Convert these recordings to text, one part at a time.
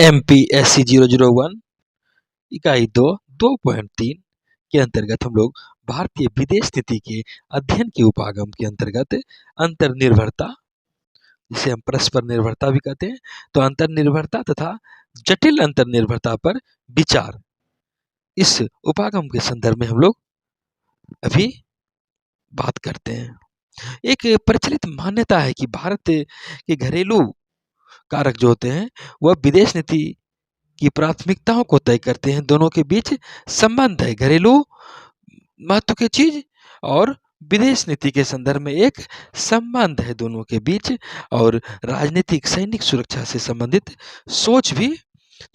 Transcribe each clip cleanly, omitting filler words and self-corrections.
MPSC 001 इकाई 2.3 के अंतर्गत हम लोग भारतीय विदेश नीति के अध्ययन के उपागम के अंतर्गत अंतर्निर्भरता, जिसे हम परस्पर निर्भरता भी कहते हैं, तो अंतर्निर्भरता तथा जटिल अंतर्निर्भरता पर विचार, इस उपागम के संदर्भ में हम लोग अभी बात करते हैं। एक प्रचलित मान्यता है कि भारत के घरेलू कारक जो होते हैं वह विदेश नीति की प्राथमिकताओं को तय करते हैं। दोनों के बीच संबंध है, घरेलू महत्व की चीज और विदेश नीति के संदर्भ में एक संबंध है दोनों के बीच, और राजनीतिक सैनिक सुरक्षा से संबंधित सोच भी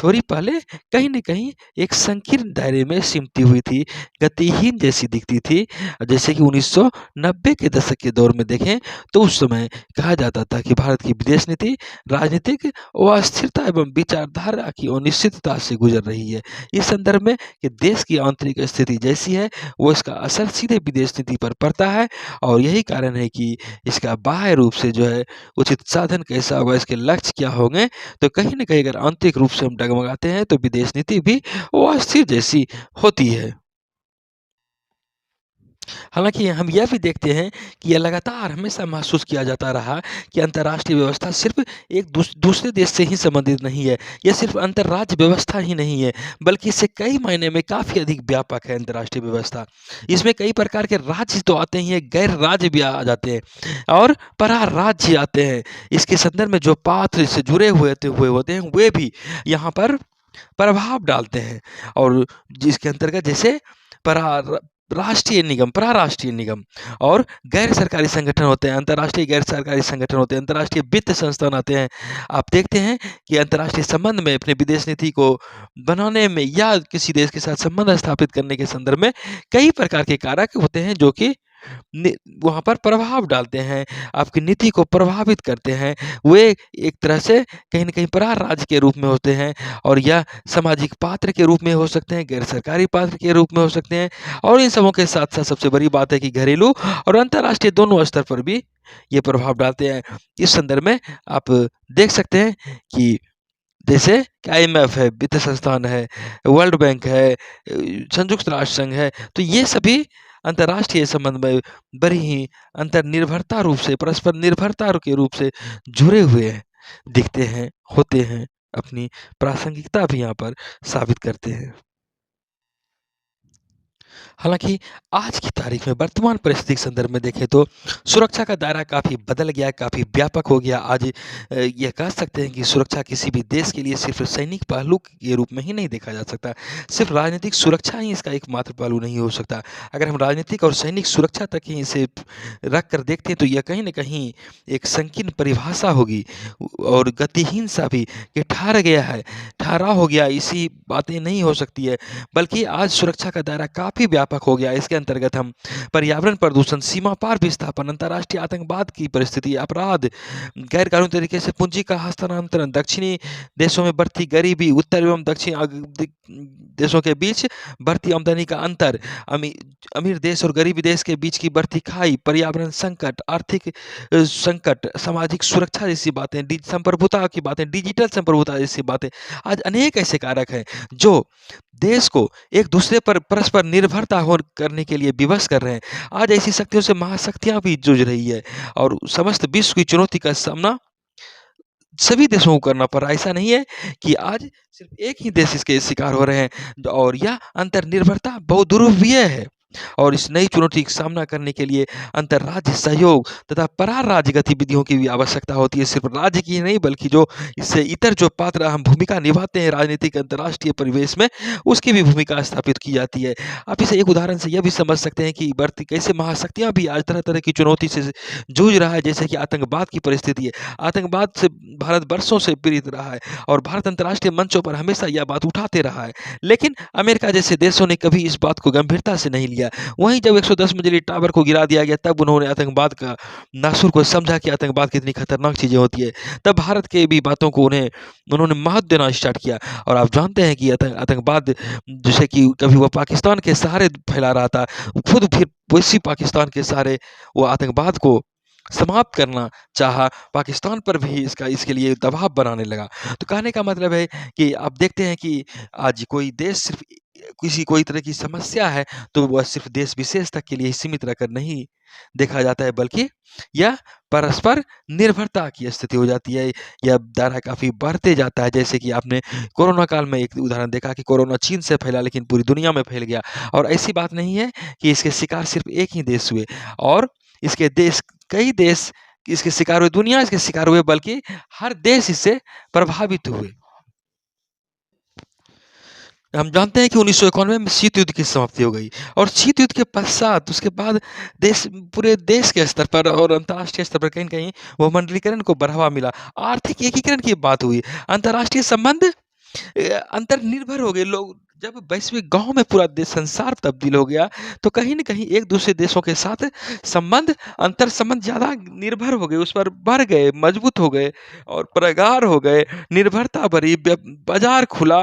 थोड़ी पहले कहीं न कहीं एक संकीर्ण दायरे में सिमटी हुई थी, गतिहीन जैसी दिखती थी। जैसे कि 1990 के दशक के दौर में देखें तो उस समय कहा जाता था कि भारत की विदेश नीति राजनीतिक अस्थिरता एवं विचारधारा की अनिश्चितता से गुजर रही है। इस संदर्भ में कि देश की आंतरिक स्थिति जैसी है वो इसका असर सीधे विदेश नीति पर पड़ता है, और यही कारण है कि इसका बाह्य रूप से जो है उचित साधन कैसा होगा, इसके लक्ष्य क्या होंगे, तो कहीं न कहीं अगर आंतरिक रूप से हम डगमगाते हैं तो विदेश नीति भी वो अस्थिर जैसी होती है। हालाँकि हम यह भी देखते हैं कि यह लगातार हमेशा महसूस किया जाता रहा कि अंतर्राष्ट्रीय व्यवस्था सिर्फ़ एक दूसरे देश से ही संबंधित नहीं है। यह सिर्फ़ अंतर्राज्य व्यवस्था ही नहीं है, बल्कि इससे कई मायने में काफ़ी अधिक व्यापक है अंतर्राष्ट्रीय व्यवस्था। इसमें कई प्रकार के राज्य तो आते ही हैं, गैर राज्य भी आ जाते हैं और पराराज्य आते हैं। इसके संदर्भ में जो पात्र इससे जुड़े हुए होते हैं, वे भी यहाँ पर प्रभाव डालते हैं, और जिसके अंतर्गत जैसे परा राष्ट्रीय निगम, पराराष्ट्रीय निगम और गैर सरकारी संगठन होते हैं, अंतर्राष्ट्रीय गैर सरकारी संगठन होते हैं, अंतर्राष्ट्रीय वित्त संस्थान आते हैं। आप देखते हैं कि अंतर्राष्ट्रीय संबंध में अपने विदेश नीति को बनाने में या किसी देश के साथ संबंध स्थापित करने के संदर्भ में कई प्रकार के कारक होते हैं जो कि वहाँ पर प्रभाव डालते हैं, आपकी नीति को प्रभावित करते हैं। वे एक तरह से कहीं न कहीं पराराज्य के रूप में होते हैं, और या सामाजिक पात्र के रूप में हो सकते हैं, गैर सरकारी पात्र के रूप में हो सकते हैं, और इन सबों के साथ-साथ सबसे बड़ी बात है कि घरेलू और अंतर्राष्ट्रीय दोनों स्तर पर भी ये प्रभाव डालते हैं। इस संदर्भ में आप देख सकते हैं कि जैसे कि IMF है, वित्त संस्थान है, वर्ल्ड बैंक है, संयुक्त राष्ट्र संघ है, तो ये सभी अंतर्राष्ट्रीय संबंध में बड़ी ही अंतर्निर्भरता रूप से, परस्पर निर्भरता के रूप से जुड़े हुए हैं, दिखते हैं, होते हैं, अपनी प्रासंगिकता भी यहाँ पर साबित करते हैं। हालाँकि आज की तारीख में वर्तमान परिस्थिति के संदर्भ में देखें तो सुरक्षा का दायरा काफ़ी बदल गया है, काफ़ी व्यापक हो गया। आज यह कह सकते हैं कि सुरक्षा किसी भी देश के लिए सिर्फ़ सैनिक पहलू के रूप में ही नहीं देखा जा सकता। सिर्फ़ राजनीतिक सुरक्षा ही इसका एकमात्र पहलू नहीं हो सकता। अगर हम राजनीतिक और सैनिक सुरक्षा तक ही इसे रख कर देखते हैं तो यह कहीं न कहीं एक संकीर्ण परिभाषा होगी और गतिहीन सा भी कि ठहर गया है, ठहराव हो गया, ऐसी बातें नहीं हो सकती है। बल्कि आज सुरक्षा का दायरा काफ़ी व्यापक हो गया है। इसके अंतर्गत हम पर्यावरण प्रदूषण, सीमा पार विस्थापन, अंतर्राष्ट्रीय आतंकवाद की परिस्थिति, अपराध, गैर कानूनी तरीके से पूंजी का हस्तांतरण, दक्षिणी देशों में बढ़ती गरीबी, उत्तर एवं दक्षिण देशों के बीच बढ़ती आमदनी का अंतर, अमीर देश और गरीब देश के बीच की बढ़ती खाई, पर्यावरण संकट, आर्थिक संकट, सामाजिक सुरक्षा जैसी बातें, संप्रभुता की बातें, डिजिटल संप्रभुता जैसी बातें, आज अनेक ऐसे कारक हैं जो देश को एक दूसरे पर परस्पर निर्भरता हो करने के लिए विवश कर रहे हैं। आज ऐसी शक्तियों से महाशक्तियाँ भी जूझ रही है, और समस्त विश्व की चुनौती का सामना सभी देशों को करना पड़ रहा है। ऐसा नहीं है कि आज सिर्फ़ एक ही देश इसके शिकार हो रहे हैं, और यह अंतर्निर्भरता बहुध्रुवीय है, और इस नई चुनौती का सामना करने के लिए अंतर्राज्य सहयोग तथा पराराज्य गतिविधियों की भी आवश्यकता होती है। सिर्फ राज्य की ही नहीं, बल्कि जो इससे इतर जो पात्र अहम भूमिका निभाते हैं राजनीतिक अंतर्राष्ट्रीय परिवेश में, उसकी भी भूमिका स्थापित की जाती है। आप इसे एक उदाहरण से यह भी समझ सकते हैं कि बढ़ती कैसे महाशक्तियाँ भी आज तरह-तरह की चुनौती से जूझ रहा है, जैसे कि आतंकवाद की परिस्थिति है। आतंकवाद से भारत बरसों से पीड़ित रहा है, और भारत अंतर्राष्ट्रीय मंचों पर हमेशा यह बात उठाते रहा है। लेकिन अमेरिका जैसे देशों ने कभी इस बात को गंभीरता से नहीं लिया। वहीं जब 110 मंजिली टावर को गिरा दिया गया, तब उन्होंने आतंकवाद का नासुर को समझा कि आतंकवाद कितनी खतरनाक चीज़ें होती है। तब भारत के भी बातों को उन्होंने महत्व देना स्टार्ट किया, और आप जानते हैं कि आतंकवाद जैसे कि कभी वो पाकिस्तान के सहारे फैला रहा था, खुद फिर उसी पाकिस्तान के सहारे वो आतंकवाद को समाप्त करना चाहा, पाकिस्तान पर भी इसके लिए दबाव बनाने लगा। तो कहने का मतलब है कि आप देखते हैं कि आज कोई देश सिर्फ़ किसी कोई तरह की समस्या है, तो वह सिर्फ़ देश विशेष तक के लिए ही सीमित रहकर नहीं देखा जाता है, बल्कि यह परस्पर निर्भरता की स्थिति हो जाती है। यह दायरा काफ़ी बढ़ते जाता है, जैसे कि आपने कोरोना काल में एक उदाहरण देखा कि कोरोना चीन से फैला, लेकिन पूरी दुनिया में फैल गया। और ऐसी बात नहीं है कि इसके शिकार सिर्फ़ एक ही देश हुए और इसके देश कई देश इसके शिकार हुए, दुनिया इसके शिकार हुए, बल्कि हर देश इससे प्रभावित हुए। हम जानते हैं कि 1991 में शीत युद्ध की समाप्ति हो गई और शीत युद्ध के पश्चात उसके बाद देश पूरे देश के स्तर पर और अंतर्राष्ट्रीय स्तर पर कहीं न कहीं बहुमंडलीकरण को बढ़ावा मिला। आर्थिक एकीकरण की बात हुई। अंतर्राष्ट्रीय संबंध अंतर्निर्भर हो गए लोग। जब वैश्विक गाँव में पूरा देश संसार तब्दील हो गया, तो कहीं न कहीं एक-दूसरे देशों के साथ संबंध अंतर संबंध ज़्यादा निर्भर हो गए, उस पर बढ़ गए, मजबूत हो गए और प्रगाढ़ हो गए, निर्भरता बढ़ी, बाज़ार खुला,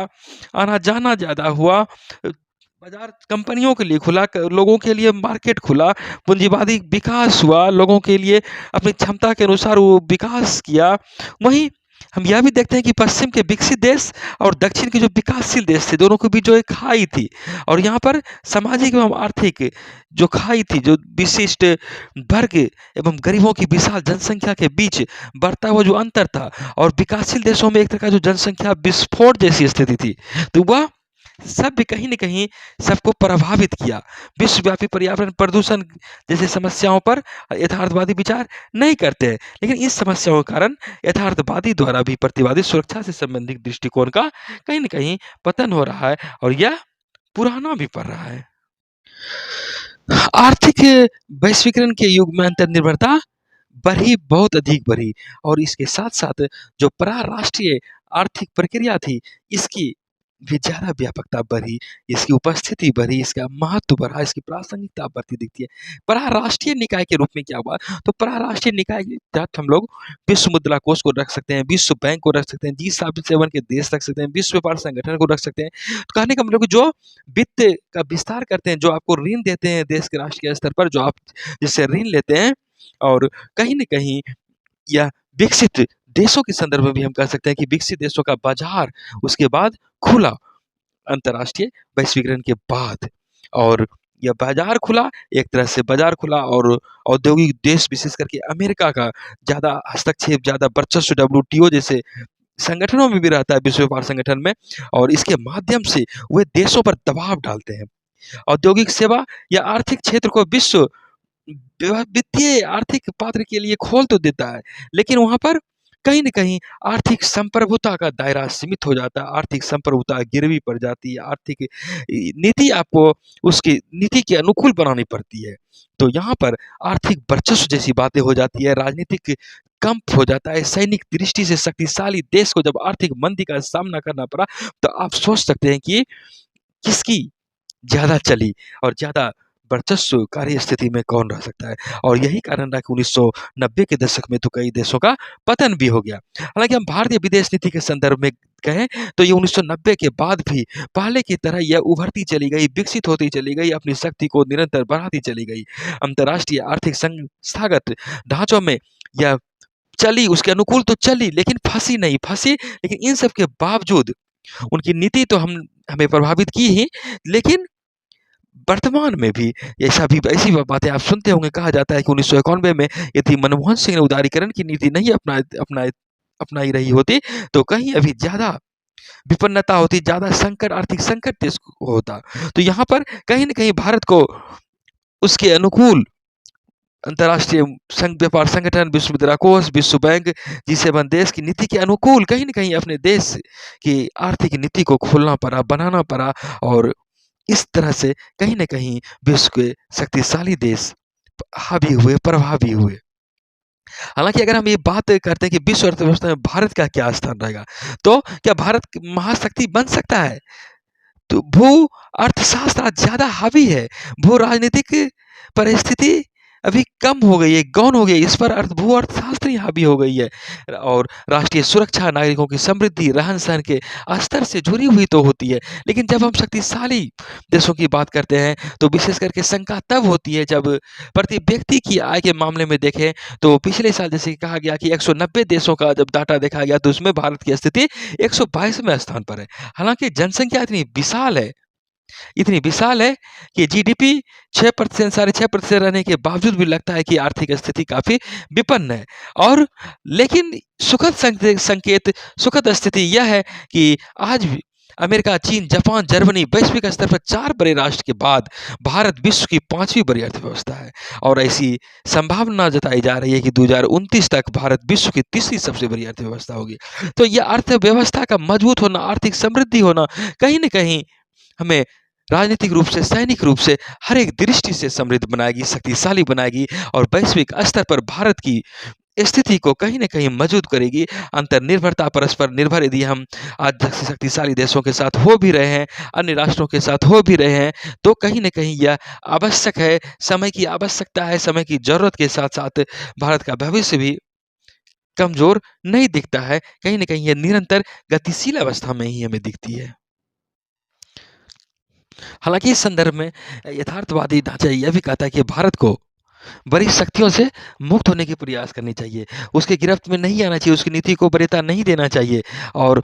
आना-जाना ज़्यादा हुआ। बाज़ार कंपनियों के लिए खुला, क लोगों के लिए मार्केट खुला, पूँजीवादी विकास हुआ, लोगों के लिए अपनी क्षमता के अनुसार वो विकास किया। वहीं हम यह भी देखते हैं कि पश्चिम के विकसित देश और दक्षिण के जो विकासशील देश थे, दोनों के बीच जो एक खाई थी और यहाँ पर सामाजिक एवं आर्थिक जो खाई थी, जो विशिष्ट वर्ग एवं गरीबों की विशाल जनसंख्या के बीच बढ़ता हुआ जो अंतर था और विकासशील देशों में एक तरह का जो जनसंख्या विस्फोट जैसी स्थिति थी, तो वह सब भी कहीं न कहीं सबको प्रभावित किया। विश्वव्यापी पर्यावरण प्रदूषण जैसे समस्याओं पर यथार्थवादी विचार नहीं करते हैं, लेकिन इस समस्याओं के कारण यथार्थवादी द्वारा भी प्रतिवादी सुरक्षा से संबंधित दृष्टिकोण का कहीं न कहीं पतन हो रहा है और यह पुराना भी पड़ रहा है। आर्थिक वैश्वीकरण के युग में अंतर्निर्भरता बढ़ी, बहुत अधिक बढ़ी और इसके साथ-साथ जो पराराष्ट्रीय आर्थिक प्रक्रिया थी, इसकी भी ज़्यादा व्यापकता बढ़ी, इसकी उपस्थिति बढ़ी, इसका महत्व बढ़ा, इसकी प्रासंगिकता बढ़ती दिखती है। पराराष्ट्रीय निकाय के रूप में क्या हुआ? तो पराराष्ट्रीय निकाय के तहत हम लोग विश्व मुद्रा कोष को रख सकते हैं, विश्व बैंक को रख सकते हैं, G7 के देश रख सकते हैं, विश्व व्यापार संगठन को रख सकते हैं। तो कहने का मतलब कि जो वित्त का विस्तार करते हैं, जो आपको ऋण देते हैं देश के राष्ट्रीय स्तर पर, जो आप जिससे ऋण लेते हैं और कहीं न कहीं या विकसित देशों के संदर्भ में भी हम कह सकते हैं कि विकसित देशों का बाज़ार उसके बाद खुला, अंतर्राष्ट्रीय वैश्वीकरण के बाद और यह बाज़ार खुला, एक तरह से बाज़ार खुला और औद्योगिक देश विशेष करके अमेरिका का ज़्यादा हस्तक्षेप, ज़्यादा वर्चस्व डब्ल्यूटीओ जैसे संगठनों में भी रहता है, विश्व व्यापार संगठन में और इसके माध्यम से वे देशों पर दबाव डालते हैं। औद्योगिक सेवा या आर्थिक क्षेत्र को विश्व वित्तीय आर्थिक पात्र के लिए खोल तो देता है, लेकिन वहाँ पर कहीं न कहीं आर्थिक संप्रभुता का दायरा सीमित हो जाता है, आर्थिक संप्रभुता गिरवी पड़ जाती है, आर्थिक नीति आपको उसकी नीति के अनुकूल बनानी पड़ती है। तो यहाँ पर आर्थिक वर्चस्व जैसी बातें हो जाती है, राजनीतिक कंप हो जाता है, सैनिक दृष्टि से शक्तिशाली देश को जब आर्थिक मंदी का सामना करना पड़ा, तो आप सोच सकते हैं कि किसकी ज़्यादा चली और ज़्यादा वर्चस्वकारी स्थिति में कौन रह सकता है और यही कारण रहा कि 1990 के दशक में तो कई देशों का पतन भी हो गया। हालाँकि हम भारतीय विदेश नीति के संदर्भ में कहें तो ये 1990 के बाद भी पहले की तरह यह उभरती चली गई, विकसित होती चली गई, अपनी शक्ति को निरंतर बढ़ाती चली गई। अंतर्राष्ट्रीय आर्थिक संस्थागत ढाँचों में यह चली, उसके अनुकूल तो चली लेकिन फँसी नहीं, फँसी लेकिन इन सब के बावजूद उनकी नीति तो हम हमें प्रभावित की ही, लेकिन वर्तमान में भी ऐसी बातें आप सुनते होंगे, कहा जाता है कि 1991 में यदि मनमोहन सिंह ने उदारीकरण की नीति नहीं अपनाई रही होती, तो कहीं अभी ज़्यादा विपन्नता होती, ज़्यादा संकट आर्थिक संकट देश को होता। तो यहाँ पर कहीं न कहीं भारत को उसके अनुकूल अंतर्राष्ट्रीय व्यापार संगठन, विश्व मुद्रा कोष, विश्व बैंक, G7 देश की नीति के अनुकूल कहीं न कहीं अपने देश की आर्थिक नीति को खोलना पड़ा, बनाना पड़ा और इस तरह से कहीं न कहीं विश्व के शक्तिशाली देश हावी हुए, प्रभावी हुए। हालाँकि अगर हम ये बात करते हैं कि विश्व अर्थव्यवस्था में भारत का क्या स्थान रहेगा, तो क्या भारत महाशक्ति बन सकता है? तो भू अर्थशास्त्र आज ज़्यादा हावी है, भू राजनीतिक परिस्थिति अभी कम हो गई है, गौण हो गई है। इस पर भू अर्थशास्त्र ही हावी हो गई है और राष्ट्रीय सुरक्षा, नागरिकों की समृद्धि, रहन-सहन के स्तर से जुड़ी हुई तो होती है। लेकिन जब हम शक्तिशाली देशों की बात करते हैं, तो विशेष करके शंका तब होती है जब प्रति व्यक्ति की आय के मामले में देखें, तो पिछले साल जैसे कि कहा गया कि 190 देशों का जब डाटा देखा गया, तो उसमें भारत की स्थिति 122वें स्थान पर है। हालाँकि जनसंख्या इतनी विशाल है कि जीडीपी 6% साढ़े 6% रहने के बावजूद भी लगता है कि आर्थिक स्थिति काफ़ी विपन्न है। और लेकिन सुखद स्थिति यह है कि आज भी अमेरिका, चीन, जापान, जर्मनी वैश्विक स्तर पर 4 बड़े राष्ट्र के बाद भारत विश्व की 5वीं बड़ी अर्थव्यवस्था है और ऐसी संभावना जताई जा रही है कि 2029 तक भारत विश्व की तीसरी सबसे बड़ी अर्थव्यवस्था होगी। तो यह अर्थव्यवस्था का मजबूत होना, आर्थिक समृद्धि होना कहीं न कहीं हमें राजनीतिक रूप से, सैनिक रूप से हर एक दृष्टि से समृद्ध बनाएगी, शक्तिशाली बनाएगी और वैश्विक स्तर पर भारत की स्थिति को कहीं न कहीं मजबूत करेगी। अंतर्निर्भरता, परस्पर निर्भर यदि हम आज तक से शक्तिशाली देशों के साथ हो भी रहे हैं, अन्य राष्ट्रों के साथ हो भी रहे हैं, तो कहीं न कहीं यह आवश्यक है, समय की आवश्यकता है, समय की ज़रूरत के साथ-साथ भारत का भविष्य भी कमज़ोर नहीं दिखता है। कहीं न कहीं ये निरंतर गतिशील अवस्था में ही हमें दिखती है। हालाँकि इस संदर्भ में यथार्थवादी ढांचा यह भी कहता है कि भारत को बड़ी शक्तियों से मुक्त होने की प्रयास करनी चाहिए। उसके गिरफ्त में नहीं आना चाहिए, उसकी नीति को वरीयता नहीं देना चाहिए और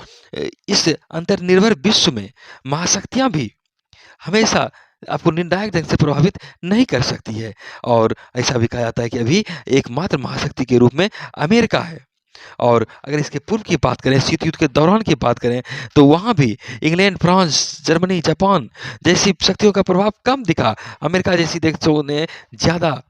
इस अंतर्निर्भर विश्व में महाशक्तियाँ भी हमेशा आपको निर्णायक ढंग से प्रभावित नहीं कर सकती है और ऐसा भी कहा जाता है कि अभी एकमात्र महाशक्ति के रूप में अमेरिका है। और अगर इसके पूर्व की बात करें, शीत युद्ध के दौरान की बात करें, तो वहाँ भी इंग्लैंड, फ्रांस, जर्मनी, जापान जैसी शक्तियों का प्रभाव कम दिखा। अमेरिका जैसी देशों ने ज़्यादा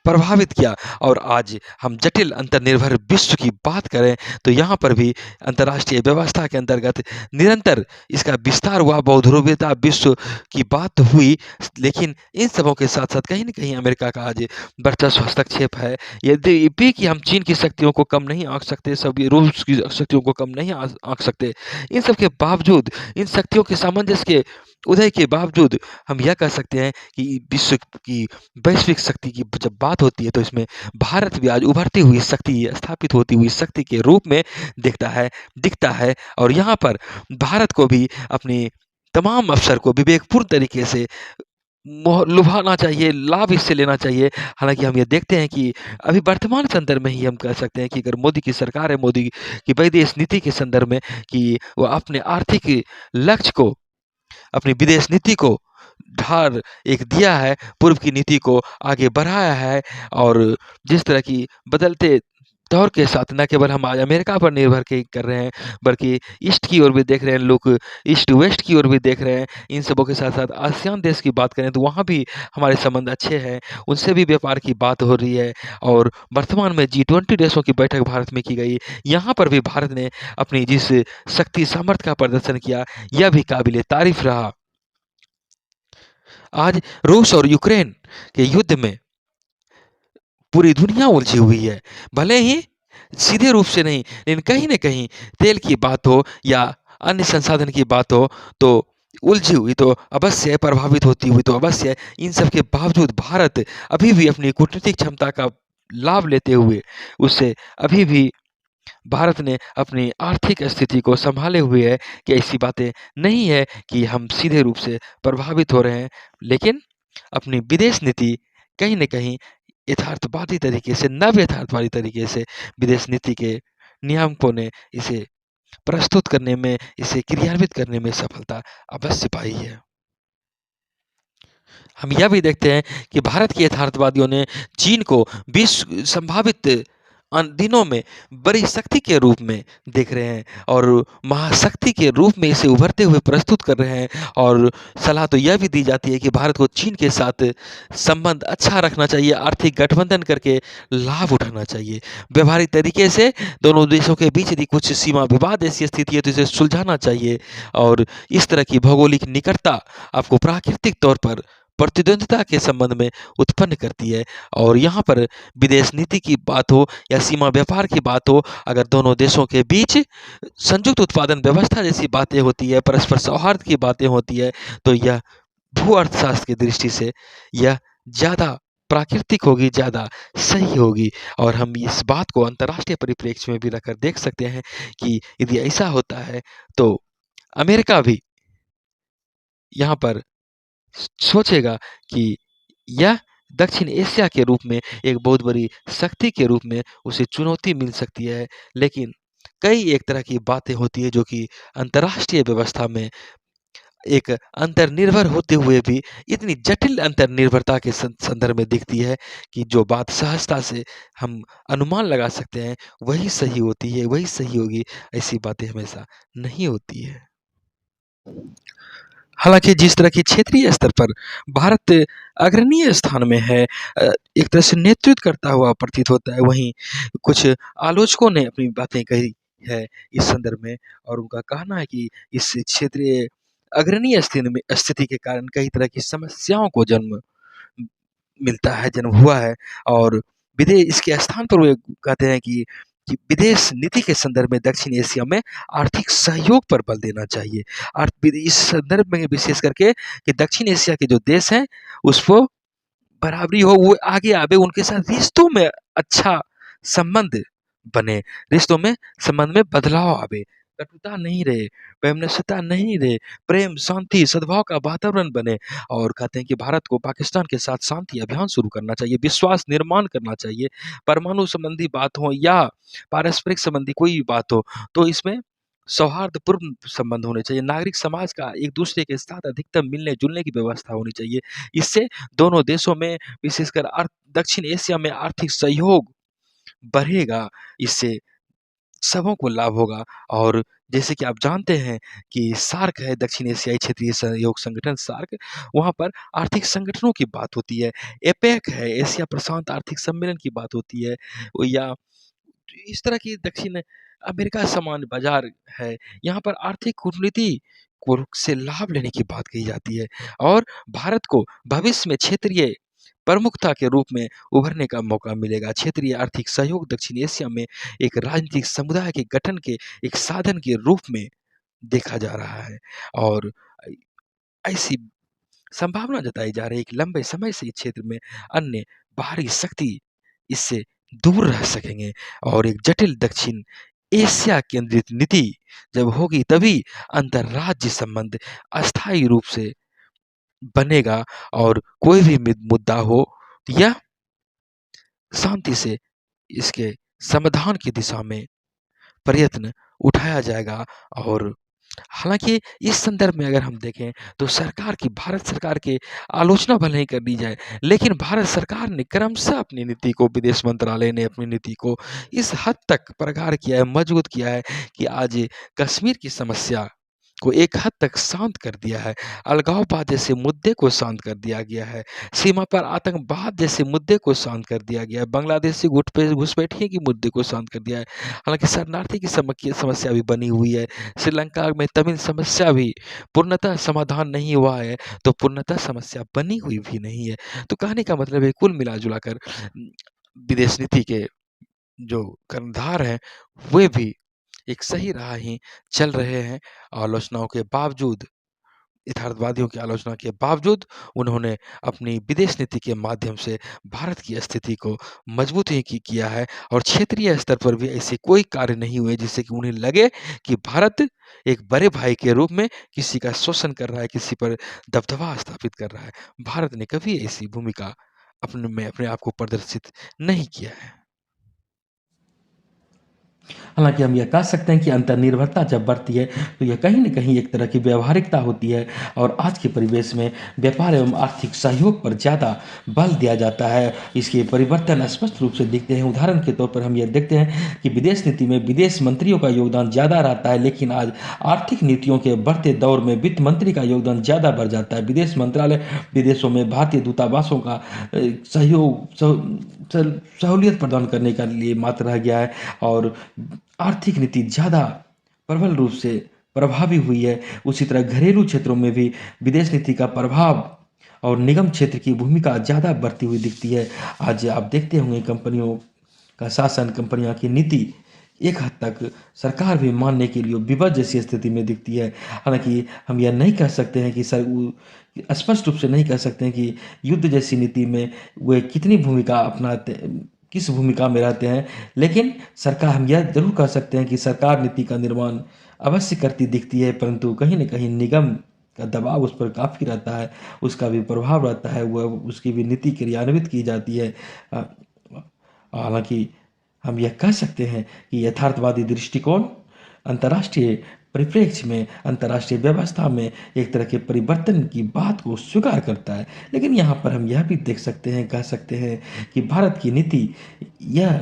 प्रभावित किया और आज हम जटिल अंतर्निर्भर विश्व की बात करें, तो यहाँ पर भी अंतर्राष्ट्रीय व्यवस्था के अंतर्गत निरंतर इसका विस्तार हुआ, बहुध्रुवीयता विश्व की बात तो हुई, लेकिन इन सबों के साथ-साथ कहीं न कहीं अमेरिका का आज वर्चस्व हस्तक्षेप है। यद्यपि कि हम चीन की शक्तियों को कम नहीं आँक सकते, सभी रूस की शक्तियों को कम नहीं आँक सकते। इन सब के बावजूद, इन शक्तियों के सामंजस्य के उदय के बावजूद हम यह कह सकते हैं कि विश्व की वैश्विक शक्ति की जब बात होती है, तो इसमें भारत भी आज उभरती हुई शक्ति, स्थापित होती हुई शक्ति के रूप में दिखता है और यहाँ पर भारत को भी अपने तमाम अवसर को विवेकपूर्ण तरीके से लुभाना चाहिए, लाभ इससे लेना चाहिए। हालाँकि हम ये देखते हैं कि अभी वर्तमान संदर्भ में ही हम कह सकते हैं कि अगर मोदी की सरकार है, मोदी की विदेश नीति के संदर्भ में कि वो अपने आर्थिक लक्ष्य को, अपनी विदेश नीति को ढाल एक दिया है, पूर्व की नीति को आगे बढ़ाया है और जिस तरह की बदलते दौर के साथ न केवल हम आज अमेरिका पर निर्भर कर रहे हैं, बल्कि ईस्ट की ओर भी देख रहे हैं लोग, ईस्ट वेस्ट की ओर भी देख रहे हैं। इन सबों के साथ-साथ आसियान देश की बात करें, तो वहाँ भी हमारे संबंध अच्छे हैं, उनसे भी व्यापार की बात हो रही है और वर्तमान में G20 देशों की बैठक भारत में की गई। यहाँ पर भी भारत ने अपनी जिस शक्ति सामर्थ्य का प्रदर्शन किया, यह भी काबिल-ए-तारीफ़ रहा। आज रूस और यूक्रेन के युद्ध में पूरी दुनिया उलझी हुई है। भले ही सीधे रूप से नहीं, लेकिन कहीं न कहीं तेल की बात हो या अन्य संसाधन की बात हो, तो उलझी हुई तो अवश्य है, प्रभावित होती हुई तो अवश्य है। इन सब के बावजूद भारत अभी भी अपनी कूटनीतिक क्षमता का लाभ लेते हुए, उससे अभी भी भारत ने अपनी आर्थिक स्थिति को सँभाले हुए है कि ऐसी बातें नहीं है कि हम सीधे रूप से प्रभावित हो रहे हैं। लेकिन अपनी विदेश नीति कहीं न कहीं यथार्थवादी तरीके से, नव यथार्थवादी तरीके से विदेश नीति के नियामकों ने इसे प्रस्तुत करने में, इसे क्रियान्वित करने में सफलता अवश्य पाई है। हम यह भी देखते हैं कि भारत के यथार्थवादियों ने चीन को विश्व संभावित दिनों में बड़ी शक्ति के रूप में देख रहे हैं और महाशक्ति के रूप में इसे उभरते हुए प्रस्तुत कर रहे हैं और सलाह तो यह भी दी जाती है कि भारत को चीन के साथ संबंध अच्छा रखना चाहिए, आर्थिक गठबंधन करके लाभ उठाना चाहिए। व्यावहारिक तरीके से दोनों देशों के बीच यदि कुछ सीमा विवाद ऐसी स्थिति है, तो इसे सुलझाना चाहिए और इस तरह की भौगोलिक निकटता आपको प्राकृतिक तौर पर प्रतिद्वंद्विता के संबंध में उत्पन्न करती है और यहाँ पर विदेश नीति की बात हो या सीमा व्यापार की बात हो, अगर दोनों देशों के बीच संयुक्त उत्पादन व्यवस्था जैसी बातें होती है, परस्पर सौहार्द की बातें होती है, तो यह भू अर्थशास्त्र की दृष्टि से यह ज़्यादा प्राकृतिक होगी, ज़्यादा सही होगी। और हम इस बात को अंतर्राष्ट्रीय परिप्रेक्ष्य में भी रखकर देख सकते हैं कि यदि ऐसा होता है तो अमेरिका भी यहाँ पर सोचेगा कि यह दक्षिण एशिया के रूप में एक बहुत बड़ी शक्ति के रूप में उसे चुनौती मिल सकती है। लेकिन कई एक तरह की बातें होती हैं जो कि अंतर्राष्ट्रीय व्यवस्था में एक अंतर्निर्भर होते हुए भी इतनी जटिल अंतर्निर्भरता के संदर्भ में दिखती है कि जो बात सहजता से हम अनुमान लगा सकते हैं वही सही होती है, वही सही होगी, ऐसी बातें हमेशा नहीं होती है। हालाँकि जिस तरह की क्षेत्रीय स्तर पर भारत अग्रणीय स्थान में है, एक तरह से नेतृत्व करता हुआ प्रतीत होता है, वहीं कुछ आलोचकों ने अपनी बातें कही है इस संदर्भ में और उनका कहना है कि इस क्षेत्रीय अग्रणीय स्थिति के कारण कई तरह की समस्याओं को जन्म मिलता है, जन्म हुआ है। और विदे इसके स्थान पर वे कहते हैं कि विदेश नीति के संदर्भ में दक्षिण एशिया में आर्थिक सहयोग पर बल देना चाहिए। इस संदर्भ में विशेष करके कि दक्षिण एशिया के जो देश हैं, उसको बराबरी हो, वो आगे आवे, उनके साथ रिश्तों में अच्छा संबंध बने, रिश्तों में संबंध में बदलाव आवे, कटुता नहीं रहे, वैमनस्यता नहीं रहे, प्रेम, शांति, सद्भाव का वातावरण बने। और कहते हैं कि भारत को पाकिस्तान के साथ शांति अभियान शुरू करना चाहिए, विश्वास निर्माण करना चाहिए, परमाणु संबंधी बात हो या पारस्परिक संबंधी कोई भी बात हो, तो इसमें सौहार्दपूर्ण संबंध होने चाहिए, नागरिक समाज का एक-दूसरे के साथ अधिकतम मिलने-जुलने की व्यवस्था होनी चाहिए। इससे दोनों देशों में विशेषकर दक्षिण एशिया में आर्थिक सहयोग बढ़ेगा, इससे सबों को लाभ होगा। और जैसे कि आप जानते हैं कि सार्क है, दक्षिण एशियाई क्षेत्रीय सहयोग संगठन सार्क, वहाँ पर आर्थिक संगठनों की बात होती है। एपेक है, एशिया प्रशांत आर्थिक सम्मेलन की बात होती है, या इस तरह की दक्षिण अमेरिका समान बाजार है, यहाँ पर आर्थिक कूटनीति को से लाभ लेने की बात कही जाती है और भारत को भविष्य में क्षेत्रीय प्रमुखता के रूप में उभरने का मौका मिलेगा। क्षेत्रीय आर्थिक सहयोग दक्षिण एशिया में एक राजनीतिक समुदाय के गठन के एक साधन के रूप में देखा जा रहा है और ऐसी संभावना जताई जा रही है कि लंबे समय से इस क्षेत्र में अन्य बाहरी शक्ति इससे दूर रह सकेंगे और एक जटिल दक्षिण एशिया केंद्रित नीति जब होगी तभी अंतर्राज्य संबंध अस्थायी रूप से बनेगा और कोई भी मुद्दा हो या शांति से इसके समाधान की दिशा में प्रयत्न उठाया जाएगा। और हालाँकि इस संदर्भ में अगर हम देखें तो भारत सरकार की आलोचना भले ही कर दी जाए, लेकिन भारत सरकार ने क्रमशः अपनी नीति को विदेश मंत्रालय ने अपनी नीति को इस हद तक प्रगाढ़ किया है, मजबूत किया है कि आज कश्मीर की समस्या को एक हद तक शांत कर दिया है। अलगाववाद जैसे मुद्दे को शांत कर दिया गया है। सीमा पर आतंकवाद जैसे मुद्दे को शांत कर दिया गया है। बांग्लादेशी घुसपैठिए के मुद्दे को शांत कर दिया है। हालाँकि शरणार्थी की समस्या भी बनी हुई है। श्रीलंका में तमिल समस्या भी पूर्णतः समाधान नहीं हुआ है, तो पूर्णतः समस्या बनी हुई भी नहीं है। तो कहने का मतलब है कुल मिला-जुला कर विदेश नीति के जो कर्णधार हैं, वे भी एक सही राह ही चल रहे हैं। आलोचनाओं के बावजूद, यथार्थवादियों की आलोचना के बावजूद उन्होंने अपनी विदेश नीति के माध्यम से भारत की स्थिति को मजबूत ही किया है और क्षेत्रीय स्तर पर भी ऐसे कोई कार्य नहीं हुए जिससे कि उन्हें लगे कि भारत एक बड़े भाई के रूप में किसी का शोषण कर रहा है, किसी पर दबदबा स्थापित कर रहा है। भारत ने कभी ऐसी भूमिका अपने आप को प्रदर्शित नहीं किया है। हालाँकि हम यह कह सकते हैं कि अंतर्निर्भरता जब बढ़ती है, तो यह कहीं न कहीं एक तरह की व्यावहारिकता होती है और आज के परिवेश में व्यापार एवं आर्थिक सहयोग पर ज़्यादा बल दिया जाता है। इसके परिवर्तन स्पष्ट रूप से दिखते हैं। उदाहरण के तौर पर हम यह देखते हैं कि विदेश नीति में विदेश मंत्रियों का योगदान ज़्यादा रहता है, लेकिन आज आर्थिक नीतियों के बढ़ते दौर में वित्त मंत्री का योगदान ज़्यादा बढ़ जाता है। विदेश मंत्रालय विदेशों में भारतीय दूतावासों का सहूलियत प्रदान करने के लिए मात्र रह गया है और आर्थिक नीति ज़्यादा प्रबल रूप से प्रभावी हुई है। उसी तरह घरेलू क्षेत्रों में भी विदेश नीति का प्रभाव और निगम क्षेत्र की भूमिका ज़्यादा बढ़ती हुई दिखती है। आज आप देखते होंगे कंपनियों का शासन, कंपनियों की नीति एक हद तक सरकार भी मानने के लिए विवश जैसी स्थिति में दिखती है। हालाँकि हम यह नहीं कह सकते हैं कि स्पष्ट रूप से नहीं कह सकते हैं कि युद्ध जैसी नीति में वे कितनी भूमिका अपनाते, किस भूमिका में रहते हैं। लेकिन सरकार, हम यह ज़रूर कह सकते हैं कि सरकार नीति का निर्माण अवश्य करती दिखती है, परंतु कहीं न कहीं निगम का दबाव उस पर काफ़ी रहता है, उसका भी प्रभाव रहता है, वह उसकी भी नीति क्रियान्वित की जाती है। अ, हालाँकि हम यह कह सकते हैं कि यथार्थवादी दृष्टिकोण अंतर्राष्ट्रीय परिप्रेक्ष्य में, अंतर्राष्ट्रीय व्यवस्था में एक तरह के परिवर्तन की बात को स्वीकार करता है। लेकिन यहाँ पर हम यह भी देख सकते हैं, कह सकते हैं कि भारत की नीति यह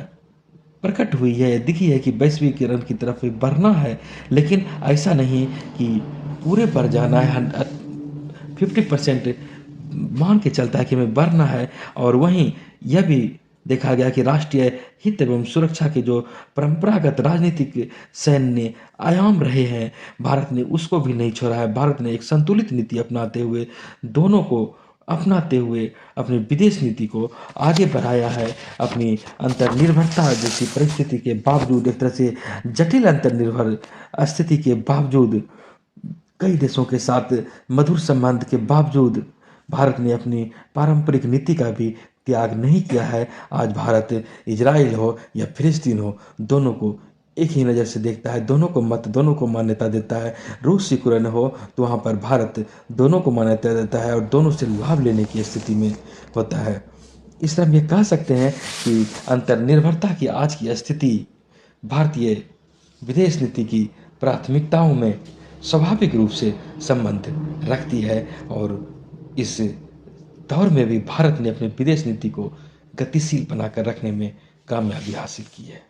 प्रकट हुई है, दिखी है कि वैश्वीकरण की तरफ बढ़ना है, लेकिन ऐसा नहीं कि पूरे बढ़ जाना है। 50% मान के चलता है कि हमें बढ़ना है, और वहीं यह भी देखा गया कि राष्ट्रीय हित एवं सुरक्षा के जो परंपरागत राजनीतिक सैन्य आयाम रहे हैं, भारत ने उसको भी नहीं छोड़ा है। भारत ने एक संतुलित नीति अपनाते हुए, दोनों को अपनाते हुए अपनी विदेश नीति को आगे बढ़ाया है। अपनी अंतर्निर्भरता जैसी परिस्थिति के बावजूद, एक तरह से जटिल अंतर्निर्भर स्थिति के बावजूद, कई देशों के साथ मधुर संबंध के बावजूद भारत ने अपनी पारंपरिक नीति का भी त्याग नहीं किया है। आज भारत इजराइल हो या फिलिस्तीन हो, दोनों को एक ही नज़र से देखता है, दोनों को मत, दोनों को मान्यता देता है। रूस यूक्रेन हो तो वहाँ पर भारत दोनों को मान्यता देता है और दोनों से लाभ लेने की स्थिति में होता है। इस तरह हम ये कह सकते हैं कि अंतर्निर्भरता की आज की स्थिति भारतीय विदेश नीति की प्राथमिकताओं में स्वाभाविक रूप से संबंध रखती है, और इस दौर में भी भारत ने अपने विदेश नीति को गतिशील बनाकर रखने में कामयाबी हासिल की है।